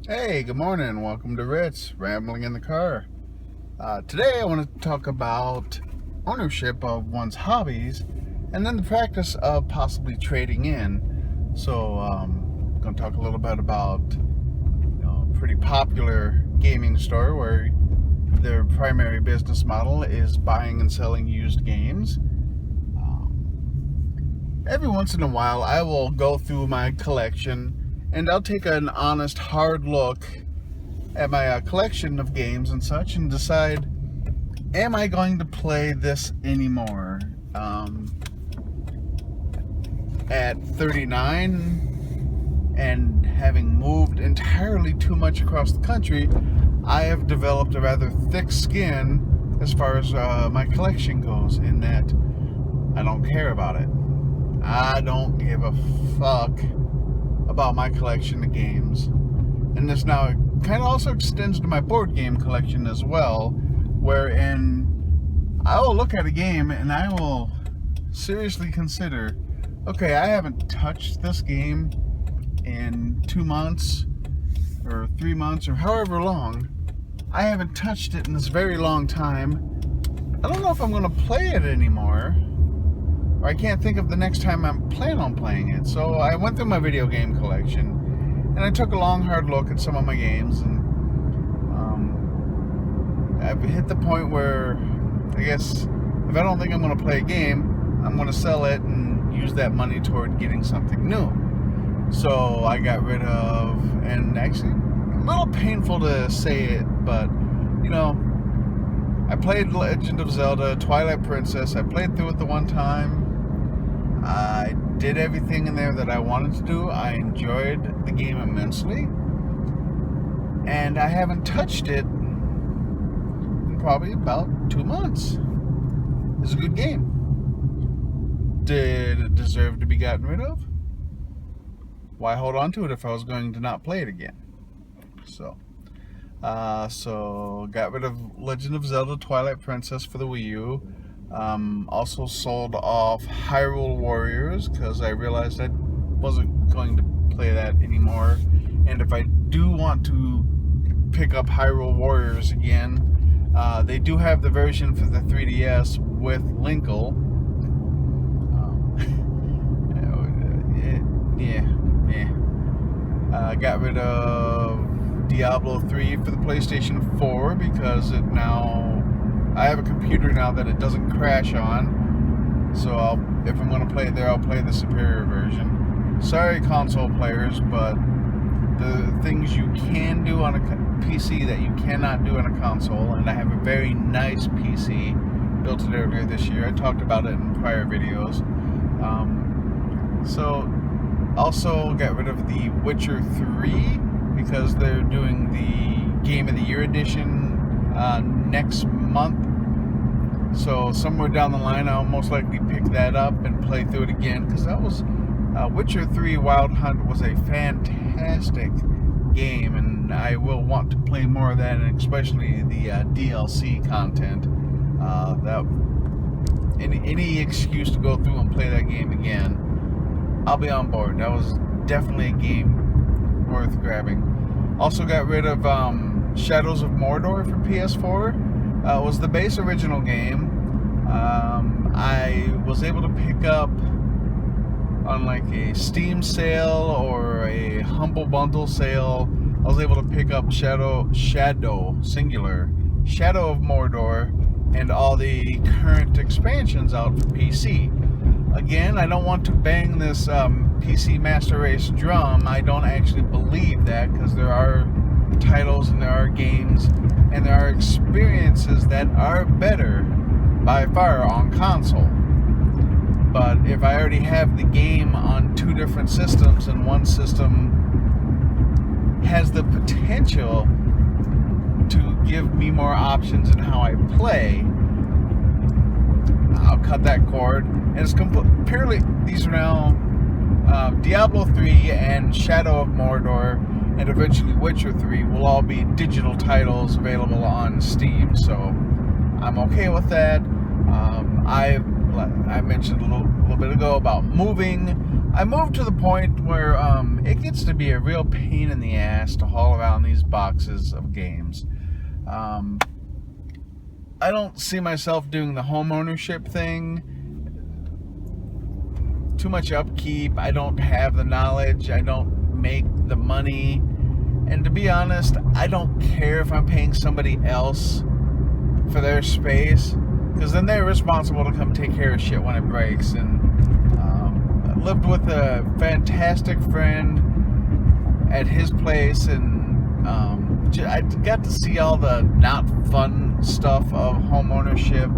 Hey, good morning. Welcome to Ritz, Rambling in the Car. Today I want to talk about ownership of one's hobbies and then the practice of possibly trading in. So I'm going to talk a little bit about a pretty popular gaming store where their primary business model is buying and selling used games. Every once in a while I will go through my collection and I'll take an honest, hard look at my collection of games and such and decide, am I going to play this anymore? At 39 and having moved entirely too much across the country, I have developed a rather thick skin as far as my collection goes, in that I don't care about it. I don't give a fuck about my collection of games. And this now kind of also extends to my board game collection as well, wherein I will look at a game and I will seriously consider, okay, I haven't touched this game in 2 months or 3 months or however long. I haven't touched it in this very long time. I don't know if I'm going to play it anymore, or I can't think of the next time I'm planning on playing it. So I went through my video game collection and I took a long, hard look at some of my games, and I've hit the point where I guess if I don't think I'm going to play a game, I'm going to sell it and use that money toward getting something new. So I got rid of, and actually a little painful to say it, but I played Legend of Zelda, Twilight Princess. I played through it the one time. I did everything in there that I wanted to do. I enjoyed the game immensely. And I haven't touched it in probably about 2 months. It's a good game. Did it deserve to be gotten rid of? Why hold on to it if I was going to not play it again? So got rid of Legend of Zelda Twilight Princess for the Wii U. Also sold off Hyrule Warriors because I realized I wasn't going to play that anymore. And if I do want to pick up Hyrule Warriors again, they do have the version for the 3DS with Linkle. Got rid of Diablo 3 for the PlayStation 4 because I have a computer now that it doesn't crash on. So if I'm going to play it there, I'll play the superior version. Sorry, console players, but the things you can do on a PC that you cannot do on a console, and I have a very nice PC, built it earlier this year. I talked about it in prior videos. So also got rid of The Witcher 3 because they're doing the Game of the Year edition next month. So somewhere down the line, I'll most likely pick that up and play through it again, because that was Witcher 3 Wild Hunt was a fantastic game, and I will want to play more of that, and especially the DLC content. Any excuse to go through and play that game again, I'll be on board. That was definitely a game worth grabbing. Also got rid of Shadows of Mordor for PS4. It was the base original game. I was able to pick up on like a Steam sale or a Humble Bundle sale. I was able to pick up Shadow of Mordor and all the current expansions out for PC. Again, I don't want to bang this PC Master Race drum. I don't actually believe that, because there are titles and there are games and there are experiences that are better by far on console. But if I already have the game on 2 different systems, and one system has the potential to give me more options in how I play, I'll cut that cord. And it's purely, these are now Diablo 3 and Shadow of Mordor, and eventually Witcher 3 will all be digital titles available on Steam. So I'm okay with that. I mentioned a little bit ago about moving. I moved to the point where it gets to be a real pain in the ass to haul around these boxes of games. I don't see myself doing the home ownership thing. Too much upkeep. I don't have the knowledge. I don't make the money. And to be honest, I don't care if I'm paying somebody else for their space, because then they're responsible to come take care of shit when it breaks. And I lived with a fantastic friend at his place, and I got to see all the not fun stuff of home ownership.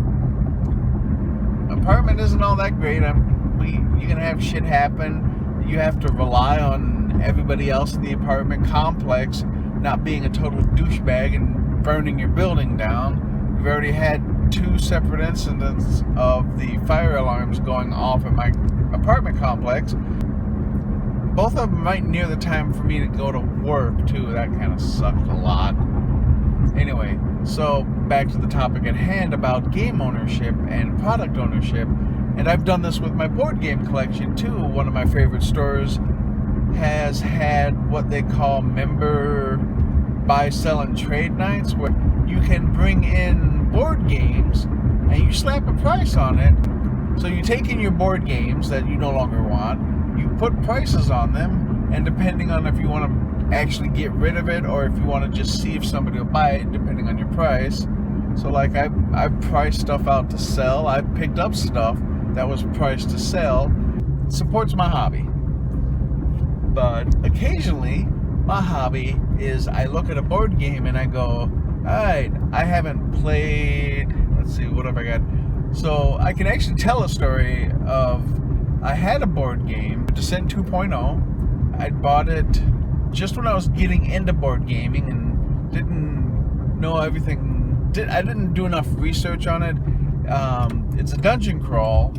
Apartment isn't all that great. You're gonna have shit happen. You have to rely on everybody else in the apartment complex not being a total douchebag and burning your building down. We've already had 2 separate incidents of the fire alarms going off at my apartment complex. Both of them right near the time for me to go to work, too. That kind of sucked a lot. Anyway, so back to the topic at hand about game ownership and product ownership. And I've done this with my board game collection, too. One of my favorite stores has had what they call member buy, sell, and trade nights, where you can bring in board games and you slap a price on it. So you take in your board games that you no longer want, you put prices on them, and depending on if you want to actually get rid of it or if you want to just see if somebody will buy it, depending on your price. So like I priced stuff out to sell. I picked up stuff that was priced to sell. It supports my hobby. But occasionally, my hobby is I look at a board game and I go, alright, I haven't played, let's see, what have I got? So I can actually tell a story of, I had a board game, Descent 2.0. I bought it just when I was getting into board gaming and didn't know everything. I didn't do enough research on it. It's a dungeon crawl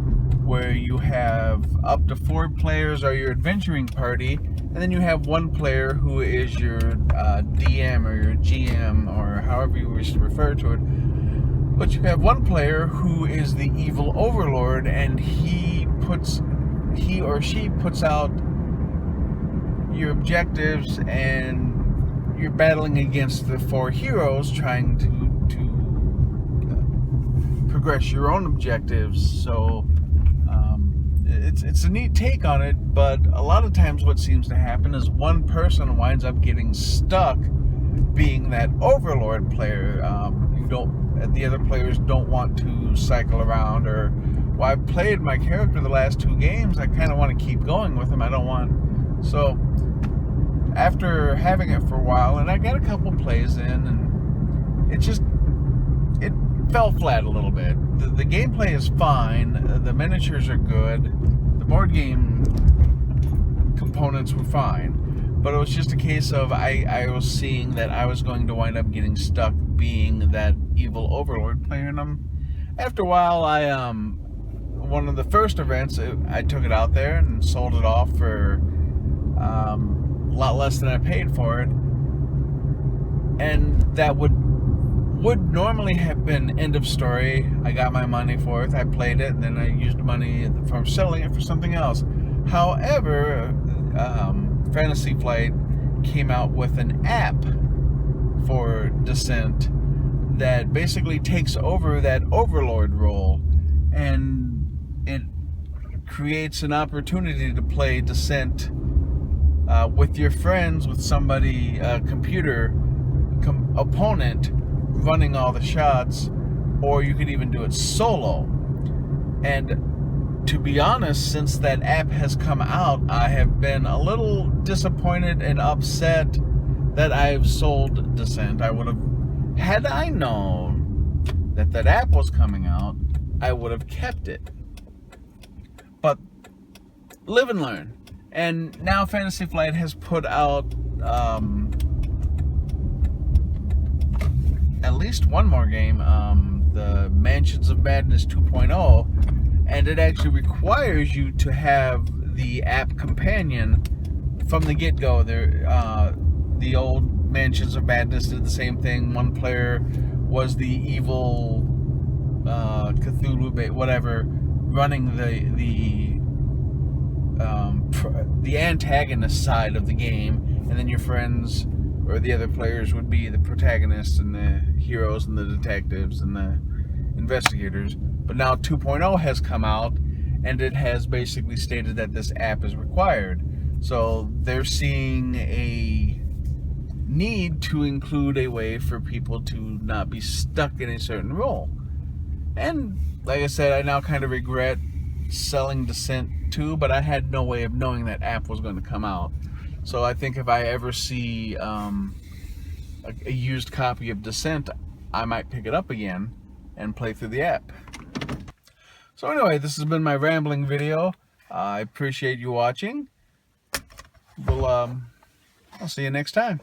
where you have up to 4 players or your adventuring party, and then you have 1 player who is your DM or your GM or however you wish to refer to it. But you have 1 player who is the evil overlord, and he or she puts out your objectives, and you're battling against the 4 heroes trying to progress your own objectives. So it's a neat take on it, but a lot of times what seems to happen is one person winds up getting stuck being that overlord player. The other players don't want to cycle around, or, well, I played my character the last 2 games, I kind of want to keep going with him. So after having it for a while, and I got a couple plays in, and it fell flat a little bit. The gameplay is fine, the miniatures are good, the board game components were fine, but it was just a case of I was seeing that I was going to wind up getting stuck being that evil overlord player. And after a while, one of the first events, I took it out there and sold it off for a lot less than I paid for it, and that would normally have been end of story. I got my money for it, I played it, and then I used the money from selling it for something else. However, Fantasy Flight came out with an app for Descent that basically takes over that overlord role, and it creates an opportunity to play Descent with your friends, with somebody, computer opponent running all the shots, or you could even do it solo. And to be honest, since that app has come out, I have been a little disappointed and upset that I've sold Descent. Had I known that app was coming out, I would have kept it. But live and learn. And now Fantasy Flight has put out at least one more game, the Mansions of Madness 2.0, and it actually requires you to have the app companion from the get-go. The old Mansions of Madness did the same thing. One player was the evil Cthulhu, whatever, running the antagonist side of the game, and then your friends or the other players would be the protagonists and the heroes and the detectives and the investigators. But now 2.0 has come out, and it has basically stated that this app is required. So they're seeing a need to include a way for people to not be stuck in a certain role. And like I said, I now kind of regret selling Descent 2, but I had no way of knowing that app was going to come out. So I think if I ever see a used copy of Descent, I might pick it up again and play through the app. So anyway, this has been my rambling video. I appreciate you watching. I'll see you next time.